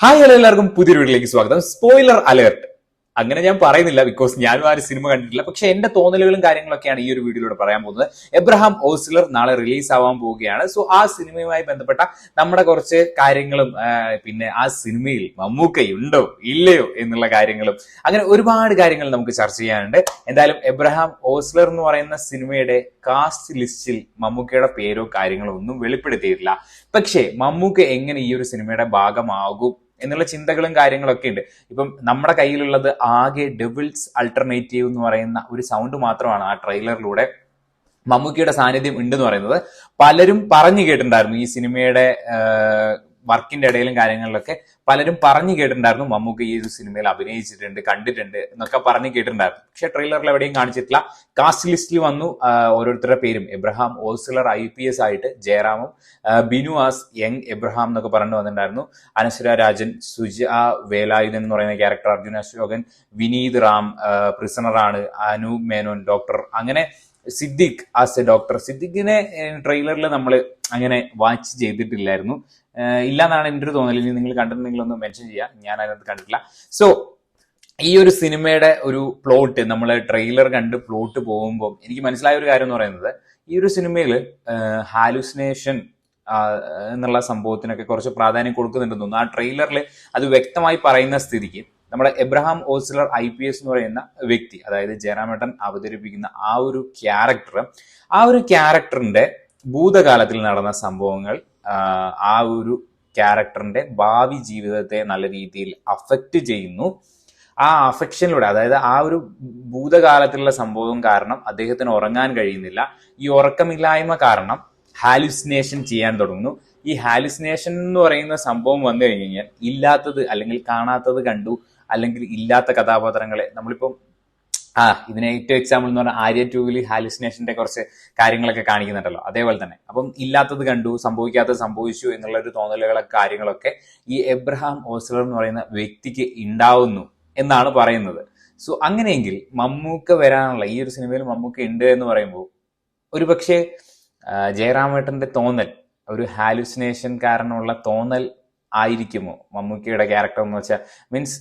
Hi hello എല്ലാവർക്കും പുതിയൊരു വീഡിയോയിലേക്ക് സ്വാഗതം. സ്പോയിലർ അലേർട്ട് അങ്ങനെ ഞാൻ പറയുന്നില്ല, ബിക്കോസ് ഞാനും ആ ഒരു സിനിമ കണ്ടിട്ടില്ല. പക്ഷെ എന്റെ തോന്നലുകളും കാര്യങ്ങളൊക്കെയാണ് ഈ ഒരു വീഡിയോയിലൂടെ പറയാൻ പോകുന്നത്. എബ്രഹാം ഓസ്ലർ നാളെ റിലീസ് ആവാൻ പോവുകയാണ്. സോ ആ സിനിമയുമായി ബന്ധപ്പെട്ട നമ്മുടെ കുറച്ച് കാര്യങ്ങളും പിന്നെ ആ സിനിമയിൽ മമ്മൂക്ക ഉണ്ടോ ഇല്ലയോ എന്നുള്ള കാര്യങ്ങളും അങ്ങനെ ഒരുപാട് കാര്യങ്ങൾ നമുക്ക് ചർച്ച ചെയ്യാനുണ്ട്. എന്തായാലും എബ്രഹാം ഓസ്ലർ എന്ന് പറയുന്ന സിനിമയുടെ കാസ്റ്റ് ലിസ്റ്റിൽ മമ്മൂക്കയുടെ പേരോ കാര്യങ്ങളോ ഒന്നും വെളിപ്പെടുത്തിയിട്ടില്ല. പക്ഷേ മമ്മൂക്ക എങ്ങനെ ഈ ഒരു സിനിമയുടെ ഭാഗമാകും എന്നുള്ള ചിന്തകളും കാര്യങ്ങളൊക്കെ ഉണ്ട്. ഇപ്പം നമ്മുടെ കയ്യിലുള്ളത് ആകെ ഡെവിൾസ് അൾട്ടർനേറ്റീവ് എന്ന് പറയുന്ന ഒരു സൗണ്ട് മാത്രമാണ് ആ ട്രെയിലറിലൂടെ മമ്മൂക്കയുടെ സാന്നിധ്യം ഉണ്ടെന്ന് പറയുന്നത്. പലരും പറഞ്ഞു കേട്ടിട്ടുണ്ടായിരുന്നു ഈ സിനിമയുടെ വർക്കിന്റെ ഇടയിലും കാര്യങ്ങളിലൊക്കെ പലരും പറഞ്ഞു കേട്ടിട്ടുണ്ടായിരുന്നു മമ്മൂക്ക ഈ ഒരു സിനിമയിൽ അഭിനയിച്ചിട്ടുണ്ട്, കണ്ടിട്ടുണ്ട് എന്നൊക്കെ പറഞ്ഞു കേട്ടിട്ടുണ്ടായിരുന്നു. പക്ഷെ ട്രെയിലറിൽ എവിടെയും കാണിച്ചിട്ടില്ല. കാസ്റ്റ് ലിസ്റ്റിൽ വന്നു ഓരോരുത്തരുടെ പേരും. എബ്രഹാം ഓസ്ലർ IPS ആയിട്ട് ജയറാമും, ബിനു ആസ് യങ് എബ്രഹാം എന്നൊക്കെ പറഞ്ഞു വന്നിട്ടുണ്ടായിരുന്നു. അനശ്വര രാജൻ, സുജ വേലായുധൻ എന്ന് പറയുന്ന ക്യാരക്ടർ, അർജുൻ അശോകൻ, വിനീത് റാം പ്രിസണറാണ്, അനൂപ് മേനോൻ ഡോക്ടർ, അങ്ങനെ സിദ്ദിഖ് ആസ് എ ഡോക്ടർ. സിദ്ദിഖിനെ ട്രെയിലറിൽ നമ്മൾ അങ്ങനെ വാച്ച് ചെയ്തിട്ടില്ലായിരുന്നു, ഇല്ലാന്നാണ് എൻ്റെ ഒരു തോന്നൽ. ഇനി നിങ്ങൾ കണ്ടിട്ടുണ്ടെങ്കിൽ ഒന്ന് മെൻഷൻ ചെയ്യാം, ഞാൻ അതിനകത്ത് കണ്ടിട്ടില്ല. സോ ഈ ഒരു സിനിമയുടെ ഒരു പ്ലോട്ട് നമ്മൾ ട്രെയിലർ കണ്ട് പ്ലോട്ട് പോകുമ്പോൾ എനിക്ക് മനസ്സിലായ ഒരു കാര്യം എന്ന് പറയുന്നത്, ഈ ഒരു സിനിമയിൽ ഹാലുസിനേഷൻ എന്നുള്ള സംഭവത്തിനൊക്കെ കുറച്ച് പ്രാധാന്യം കൊടുക്കുന്നുണ്ടെന്ന് തോന്നുന്നു. ആ ട്രെയിലറിൽ അത് വ്യക്തമായി പറയുന്ന സ്ഥിതിക്ക് നമ്മുടെ എബ്രഹാം ഓസ്ലർ IPS എന്ന് പറയുന്ന വ്യക്തി, അതായത് ജയറാമേട്ടൻ അവതരിപ്പിക്കുന്ന ആ ഒരു ക്യാരക്ടറിന്റെ ഭൂതകാലത്തിൽ നടന്ന സംഭവങ്ങൾ ആ ഒരു ക്യാരക്ടറിന്റെ ഭാവി ജീവിതത്തെ നല്ല രീതിയിൽ അഫക്റ്റ് ചെയ്യുന്നു. ആ അഫക്ഷനിലൂടെ, അതായത് ആ ഒരു ഭൂതകാലത്തിലുള്ള സംഭവം കാരണം അദ്ദേഹത്തിന് ഉറങ്ങാൻ കഴിയുന്നില്ല. ഈ ഉറക്കമില്ലായ്മ കാരണം ഹാലുസിനേഷൻ ചെയ്യാൻ തുടങ്ങുന്നു. ഈ ഹാലുസിനേഷൻ എന്ന് പറയുന്ന സംഭവം വന്നു കഴിഞ്ഞ് കഴിഞ്ഞാൽ ഇല്ലാത്തത് അല്ലെങ്കിൽ കാണാത്തത് കണ്ടു, അല്ലെങ്കിൽ ഇല്ലാത്ത കഥാപാത്രങ്ങളെ നമ്മളിപ്പം ഇതിന് ഏറ്റവും എക്സാമ്പിൾ എന്ന് പറഞ്ഞാൽ ആര്യ 2 ഹാലുസിനേഷന്റെ കുറച്ച് കാര്യങ്ങളൊക്കെ കാണിക്കുന്നുണ്ടല്ലോ, അതേപോലെ തന്നെ. അപ്പം ഇല്ലാത്തത് കണ്ടു, സംഭവിക്കാത്തത് സംഭവിച്ചു എന്നുള്ള ഒരു തോന്നലുകളൊക്കെ കാര്യങ്ങളൊക്കെ ഈ എബ്രഹാം ഓസ്ലർ എന്ന് പറയുന്ന വ്യക്തിക്ക് ഉണ്ടാവുന്നു എന്നാണ് പറയുന്നത്. സോ അങ്ങനെയെങ്കിൽ മമ്മൂക്ക വരാനുള്ള, ഈ ഒരു സിനിമയിൽ മമ്മൂക്ക ഉണ്ട് എന്ന് പറയുമ്പോൾ ഒരു പക്ഷേ ജയറാമേട്ടന്റെ തോന്നൽ ഒരു ഹാലുസിനേഷൻ കാരണമുള്ള തോന്നൽ ആയിരിക്കുമോ മമ്മൂക്കയുടെ ക്യാരക്ടർ എന്ന് വെച്ചാൽ, മീൻസ്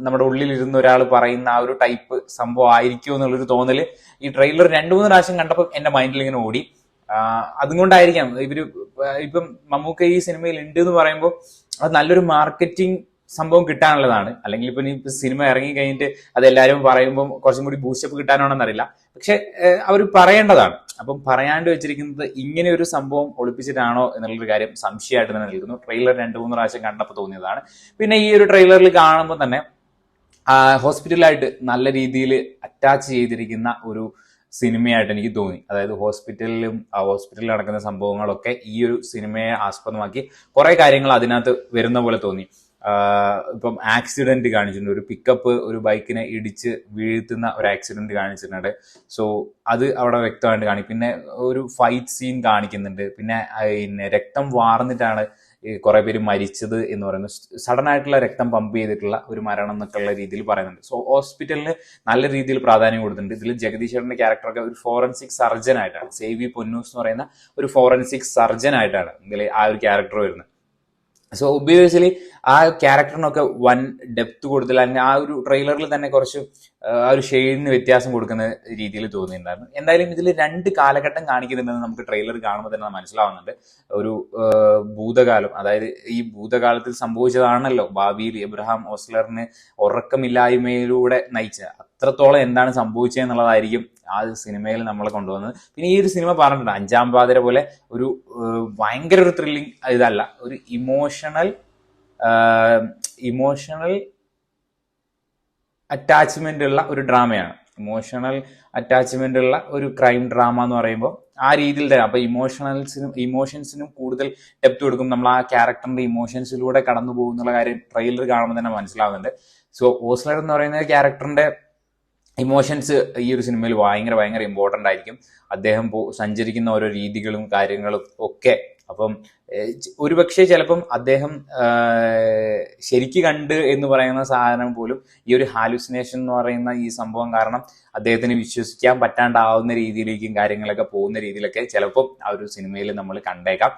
നമ്മുടെ ഉള്ളിലിരുന്ന ഒരാൾ പറയുന്ന ആ ഒരു ടൈപ്പ് സംഭവം ആയിരിക്കുമോ എന്നുള്ളൊരു തോന്നൽ ഈ ട്രെയിലർ 2-3 പ്രാവശ്യം കണ്ടപ്പോൾ എന്റെ മൈൻഡിൽ ഇങ്ങനെ ഓടി. അതുകൊണ്ടായിരിക്കാം ഇപ്പം മമ്മൂക്ക ഈ സിനിമയിൽ ഉണ്ട് എന്ന് പറയുമ്പോൾ അത് നല്ലൊരു മാർക്കറ്റിംഗ് സംഭവം കിട്ടാനുള്ളതാണ്. അല്ലെങ്കിൽ ഇപ്പൊ സിനിമ ഇറങ്ങി കഴിഞ്ഞിട്ട് അത് എല്ലാവരും പറയുമ്പോൾ കുറച്ചും കൂടി ബൂസ്റ്റപ്പ് കിട്ടാനാണെന്നറിയില്ല. പക്ഷെ അവർ പറയേണ്ടതാണ്. അപ്പം പറയാണ്ട് വെച്ചിരിക്കുന്നത് ഇങ്ങനെ ഒരു സംഭവം ഒളിപ്പിച്ചിട്ടാണോ എന്നുള്ളൊരു കാര്യം സംശയമായിട്ട് തന്നെ നിൽക്കുന്നു. ട്രെയിലർ 2-3 പ്രാവശ്യം കണ്ടപ്പോൾ തോന്നിയതാണ്. പിന്നെ ഈ ഒരു ട്രെയിലറിൽ കാണുമ്പോൾ തന്നെ ഹോസ്പിറ്റലായിട്ട് നല്ല രീതിയിൽ അറ്റാച്ച് ചെയ്തിരിക്കുന്ന ഒരു സിനിമയായിട്ട് എനിക്ക് തോന്നി. അതായത് ഹോസ്പിറ്റലിൽ നടക്കുന്ന സംഭവങ്ങളൊക്കെ ഈ ഒരു സിനിമയെ ആസ്പദമാക്കി കുറെ കാര്യങ്ങൾ അതിനകത്ത് വരുന്ന പോലെ തോന്നി. ഇപ്പം ആക്സിഡന്റ് കാണിച്ചിട്ടുണ്ട്, ഒരു പിക്കപ്പ് ഒരു ബൈക്കിനെ ഇടിച്ച് വീഴ്ത്തുന്ന ഒരു ആക്സിഡന്റ് കാണിച്ചിട്ടുണ്ട്. സോ അത് അവിടെ വ്യക്തമായിട്ട് കാണി. പിന്നെ ഒരു ഫൈറ്റ് സീൻ കാണിക്കുന്നുണ്ട്. പിന്നെ രക്തം വാർന്നിട്ടാണ് കുറെ പേര് മരിച്ചത് എന്ന് പറയുന്നത്. സഡൻ ആയിട്ടുള്ള രക്തം പമ്പ് ചെയ്തിട്ടുള്ള ഒരു മരണം എന്നൊക്കെയുള്ള രീതിയിൽ പറയുന്നുണ്ട്. സോ ഹോസ്പിറ്റലിന് നല്ല രീതിയിൽ പ്രാധാന്യം കൊടുത്തിട്ടുണ്ട്. ഇതിൽ ജഗദീശ്വരന്റെ ക്യാരക്ടറൊക്കെ ഒരു ഫോറൻസിക് സർജൻ ആയിട്ടാണ്, സേവി പൊന്നൂസ് എന്ന് പറയുന്ന ഒരു ഫോറൻസിക് സർജൻ ആയിട്ടാണ് ഇതിൽ ആ ഒരു ക്യാരക്ടർ വരുന്നത്. സോ ഒബ്വിയസ്ലി ആ ക്യാരക്ടറിനൊക്കെ വൻ ഡെപ്ത് കൊടുത്തില്ല, അല്ലെങ്കിൽ ആ ഒരു ട്രെയിലറിൽ തന്നെ കുറച്ച് ആ ഒരു ഷെയ്ഡിന് വ്യത്യാസം കൊടുക്കുന്ന രീതിയിൽ തോന്നിയിട്ടുണ്ടായിരുന്നു. എന്തായാലും ഇതിൽ 2 കാലഘട്ടം കാണിക്കുന്നുണ്ടെന്ന് നമുക്ക് ട്രെയിലർ കാണുമ്പോൾ തന്നെ മനസ്സിലാവുന്നുണ്ട്. ഒരു ഭൂതകാലം, അതായത് ഈ ഭൂതകാലത്തിൽ സംഭവിച്ചതാണല്ലോ ഭാവിയിൽ എബ്രഹാം ഓസ്ലറിന് ഉറക്കമില്ലായ്മയിലൂടെ നയിച്ച, അത്രത്തോളം എന്താണ് സംഭവിച്ചത് എന്നുള്ളതായിരിക്കും ആ സിനിമയിൽ നമ്മളെ കൊണ്ടുവന്നത്. പിന്നെ ഈ ഒരു സിനിമ പറഞ്ഞിട്ടുണ്ട് 5-ാം പാതിര പോലെ ഒരു ഭയങ്കര ഒരു ത്രില്ലിങ് ഇതല്ല, ഒരു ഇമോഷണൽ അറ്റാച്ച്മെന്റ് ഉള്ള ഒരു ഡ്രാമയാണ്. ഇമോഷണൽ അറ്റാച്ച്മെന്റ് ഉള്ള ഒരു ക്രൈം ഡ്രാമ എന്ന് പറയുമ്പോൾ ആ രീതിയിൽ തന്നെ. അപ്പൊ ഇമോഷൻസിനും കൂടുതൽ ഡെപ്ത് കൊടുക്കും. നമ്മൾ ആ ക്യാരക്ടറിന്റെ ഇമോഷൻസിലൂടെ കടന്നു പോകുന്നുള്ള കാര്യം ട്രെയിലർ കാണുമ്പോൾ തന്നെ മനസ്സിലാവുന്നുണ്ട്. സോ ഓസ്ലർ എന്ന് പറയുന്ന ക്യാരക്ടറിന്റെ ഇമോഷൻസ് ഈ ഒരു സിനിമയിൽ ഭയങ്കര ഇമ്പോർട്ടൻ്റ് ആയിരിക്കും. അദ്ദേഹം സഞ്ചരിക്കുന്ന ഓരോ രീതികളും കാര്യങ്ങളും ഒക്കെ. അപ്പം ഒരുപക്ഷെ ചിലപ്പം അദ്ദേഹം ശരിക്ക് കണ്ട് എന്ന് പറയുന്ന സാധനം പോലും ഈ ഒരു ഹാലുസിനേഷൻ എന്ന് പറയുന്ന ഈ സംഭവം കാരണം അദ്ദേഹത്തിന് വിശ്വസിക്കാൻ പറ്റാണ്ടാവുന്ന രീതിയിലേക്കും കാര്യങ്ങളൊക്കെ പോകുന്ന രീതിയിലൊക്കെ ചിലപ്പം ആ ഒരു സിനിമയിൽ നമ്മൾ കണ്ടേക്കാം.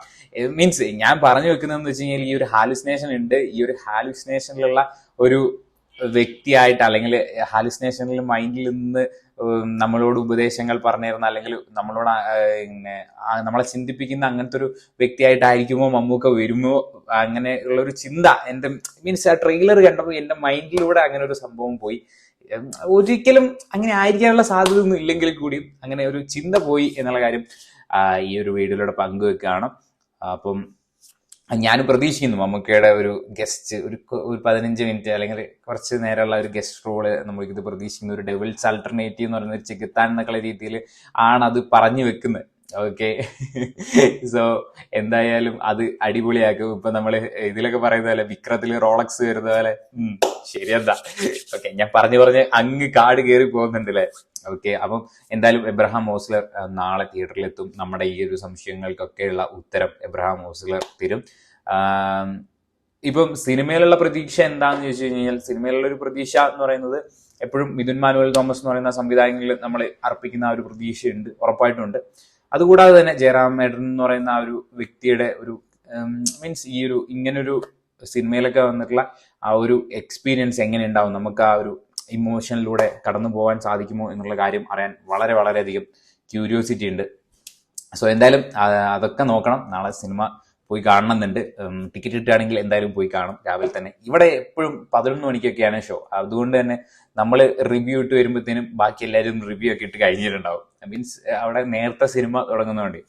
മീൻസ് ഞാൻ പറഞ്ഞു വെക്കുന്നതെന്ന് വെച്ച് കഴിഞ്ഞാൽ ഈ ഒരു ഹാലുസിനേഷൻ ഉണ്ട്, ഈ ഒരു ഹാലുസിനേഷനിലുള്ള ഒരു വ്യക്തിയായിട്ട് അല്ലെങ്കിൽ ഹാലുസിനേഷനിൽ മൈൻഡിൽ നിന്ന് നമ്മളോട് ഉപദേശങ്ങൾ പറഞ്ഞു തരുന്ന അല്ലെങ്കിൽ നമ്മളോട് നമ്മളെ ചിന്തിപ്പിക്കുന്ന അങ്ങനത്തെ ഒരു വ്യക്തിയായിട്ടായിരിക്കുമോ മമ്മൂക്ക വരുമോ അങ്ങനെയുള്ള ഒരു ചിന്ത എൻ്റെ മീൻസ് ആ ട്രെയിലർ കണ്ടപ്പോൾ എൻ്റെ മൈൻഡിലൂടെ അങ്ങനെ ഒരു സംഭവം പോയി. ഒരിക്കലും അങ്ങനെ ആയിരിക്കാനുള്ള സാധ്യത ഒന്നും ഇല്ലെങ്കിൽ കൂടിയും അങ്ങനെ ഒരു ചിന്ത പോയി എന്നുള്ള കാര്യം ഈ ഒരു വീഡിയോയിലൂടെ പങ്കുവെക്കുകയാണ്. അപ്പം ഞാൻ പ്രതീക്ഷിക്കുന്നു മമ്മൂക്കയുടെ ഒരു ഗസ്റ്റ് ഒരു 15 മിനിറ്റ് അല്ലെങ്കിൽ കുറച്ച് നേരമുള്ള ഒരു ഗസ്റ്റ് റോള് നമ്മൾക്കിത് പ്രതീക്ഷിക്കുന്ന ഒരു ഡെവിൾസ് ആൾട്ടർനേറ്റീവ് എന്ന് പറയുന്ന ഒരു ചെകുത്താൻ എന്നൊക്കെയുള്ള രീതിയിൽ ആണ് അത് പറഞ്ഞു വെക്കുന്നത്. ഓക്കെ, സോ എന്തായാലും അത് അടിപൊളിയാക്കും. ഇപ്പൊ നമ്മള് ഇതിലൊക്കെ പറയുന്ന പോലെ വിക്രത്തില് റോളക്സ് വരുന്ന പോലെ ശരിയെന്താ. ഓക്കെ, ഞാൻ പറഞ്ഞ് അങ്ങ് കാട് കയറി പോകുന്നുണ്ടല്ലേ. ഓക്കെ, അപ്പം എന്തായാലും എബ്രഹാം ഓസ്ലർ നാളെ തിയേറ്ററിലെത്തും. നമ്മുടെ ഈ ഒരു സംശയങ്ങൾക്കൊക്കെയുള്ള ഉത്തരം എബ്രഹാം ഓസ്ലർ തരും. ഇപ്പം സിനിമയിലുള്ള പ്രതീക്ഷ എന്താണെന്ന് ചോദിച്ചു കഴിഞ്ഞാൽ, സിനിമയിലുള്ള ഒരു പ്രതീക്ഷ എന്ന് പറയുന്നത് എപ്പോഴും മിഥുൻ മാനുവൽ തോമസ് എന്ന് പറയുന്ന സംവിധായകങ്ങളിൽ നമ്മൾ അർപ്പിക്കുന്ന ആ ഒരു പ്രതീക്ഷയുണ്ട്, ഉറപ്പായിട്ടുണ്ട്. അതുകൂടാതെ തന്നെ ജയറാമേട്ടൻ എന്ന് പറയുന്ന ആ ഒരു വ്യക്തിയുടെ ഒരു മീൻസ് ഈ ഒരു ഇങ്ങനൊരു സിനിമയിലൊക്കെ വന്നിട്ടുള്ള ആ ഒരു എക്സ്പീരിയൻസ് എങ്ങനെ ഉണ്ടാവും, നമുക്ക് ആ ഒരു ഇമോഷനിലൂടെ കടന്നു പോകാൻ സാധിക്കുമോ എന്നുള്ള കാര്യം അറിയാൻ വളരെ വളരെയധികം ക്യൂരിയോസിറ്റി ഉണ്ട്. സോ എന്തായാലും അതൊക്കെ നോക്കണം. നാളെ സിനിമ പോയി കാണണമെന്നുണ്ട്. ടിക്കറ്റ് കിട്ടുകയാണെങ്കിൽ എന്തായാലും പോയി കാണും രാവിലെ തന്നെ. ഇവിടെ എപ്പോഴും 11 മണിക്കൊക്കെയാണ് ഷോ. അതുകൊണ്ട് തന്നെ നമ്മൾ റിവ്യൂ ഇട്ട് വരുമ്പോഴത്തേനും ബാക്കി എല്ലാവരും റിവ്യൂ ഒക്കെ ഇട്ട് കഴിഞ്ഞിട്ടുണ്ടാവും. മീൻസ് അവിടെ നേരത്തെ സിനിമ തുടങ്ങുന്നതുകൊണ്ട്.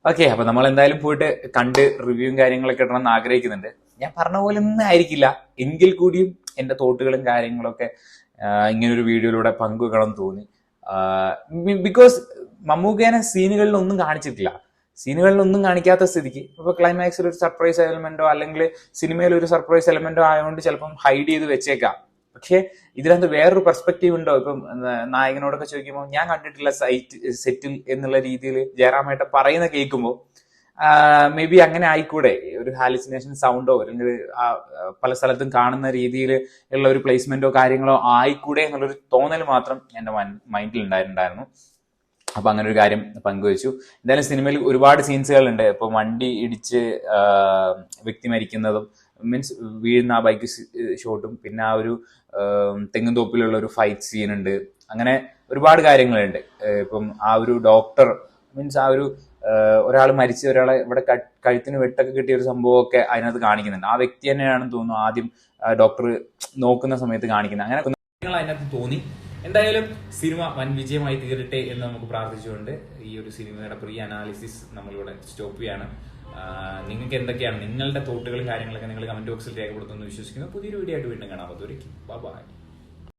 ഓക്കെ, അപ്പൊ നമ്മൾ എന്തായാലും പോയിട്ട് കണ്ട് റിവ്യൂവും കാര്യങ്ങളൊക്കെ ഇടണമെന്ന് ആഗ്രഹിക്കുന്നുണ്ട്. ഞാൻ പറഞ്ഞ പോലെ ഒന്നും ആയിരിക്കില്ല, എങ്കിൽ കൂടിയും എന്റെ തോട്ടുകളും കാര്യങ്ങളൊക്കെ ഇങ്ങനൊരു വീഡിയോയിലൂടെ പങ്കുവെക്കണം തോന്നി. ബിക്കോസ് മമ്മൂക്കേനെ സീനുകളിലൊന്നും കാണിച്ചിട്ടില്ല. സീനുകളിലൊന്നും കാണിക്കാത്ത സ്ഥിതിക്ക് ഇപ്പൊ ക്ലൈമാക്സിൽ ഒരു സർപ്രൈസ് എലമെന്റോ അല്ലെങ്കിൽ സിനിമയിൽ ഒരു സർപ്രൈസ് എലമെന്റോ ആയതുകൊണ്ട് ചിലപ്പം ഹൈഡ് ചെയ്ത് വെച്ചേക്കാം. പക്ഷെ ഇതിനകത്ത് വേറൊരു പെർസ്പെക്റ്റീവ് ഉണ്ടോ? ഇപ്പം നായകനോടൊക്കെ ചോദിക്കുമ്പോൾ ഞാൻ കണ്ടിട്ടില്ല സെറ്റിൽ എന്നുള്ള രീതിയിൽ ജയറാമേട്ട പറയുന്ന കേൾക്കുമ്പോൾ മേ ബി അങ്ങനെ ആയിക്കൂടെ, ഒരു ഹാലുസിനേഷൻ സൗണ്ടോ അല്ലെങ്കിൽ പല സ്ഥലത്തും കാണുന്ന രീതിയിൽ ഉള്ള ഒരു പ്ലേസ്മെന്റോ കാര്യങ്ങളോ ആയിക്കൂടെ എന്നുള്ളൊരു തോന്നൽ മാത്രം എന്റെ മൈൻഡിൽ ഉണ്ടായിട്ടുണ്ടായിരുന്നു. അപ്പൊ അങ്ങനെ ഒരു കാര്യം പങ്കുവെച്ചു. എന്തായാലും സിനിമയിൽ ഒരുപാട് സീൻസുകളുണ്ട്. ഇപ്പൊ വണ്ടി ഇടിച്ച് വ്യക്തി മരിക്കുന്നതും മീൻസ് വീഴുന്ന ആ ബൈക്ക് ഷോട്ടും പിന്നെ ആ ഒരു തെങ്ങുംതോപ്പിലുള്ള ഒരു ഫൈറ്റ് സീൻ ഉണ്ട്. അങ്ങനെ ഒരുപാട് കാര്യങ്ങളുണ്ട്. ഇപ്പം ആ ഒരു ഡോക്ടർ മീൻസ് ആ ഒരു ഒരാൾ മരിച്ച് ഒരാളെ ഇവിടെ കഴുത്തിന് വെട്ടൊക്കെ കിട്ടിയ ഒരു സംഭവമൊക്കെ അതിനകത്ത് കാണിക്കുന്നുണ്ട്. ആ വ്യക്തി തന്നെയാണെന്ന് തോന്നുന്നു ആദ്യം ഡോക്ടർ നോക്കുന്ന സമയത്ത് കാണിക്കുന്നത്. അങ്ങനെ കാര്യങ്ങൾ അതിനകത്ത് തോന്നി. എന്തായാലും സിനിമ വൻ വിജയമായി തീരട്ടെ എന്ന് നമുക്ക് പ്രാർത്ഥിച്ചുകൊണ്ട് ഈ ഒരു സിനിമയുടെ പ്രീ അനാലിസിസ് നമ്മളിവിടെ സ്റ്റോപ്പ് ചെയ്യാണ്. നിങ്ങൾക്ക് എന്തൊക്കെയാണ് നിങ്ങളുടെ തോട്ടുകളും കാര്യങ്ങളൊക്കെ നിങ്ങൾ കമന്റ് ബോക്സിൽ രേഖപ്പെടുത്തുമെന്ന് വിശ്വസിക്കുന്നു. പുതിയൊരു വീഡിയോ ആയിട്ട് വീണ്ടും കാണാം. അതുവരെയ്ക്കും ബൈ.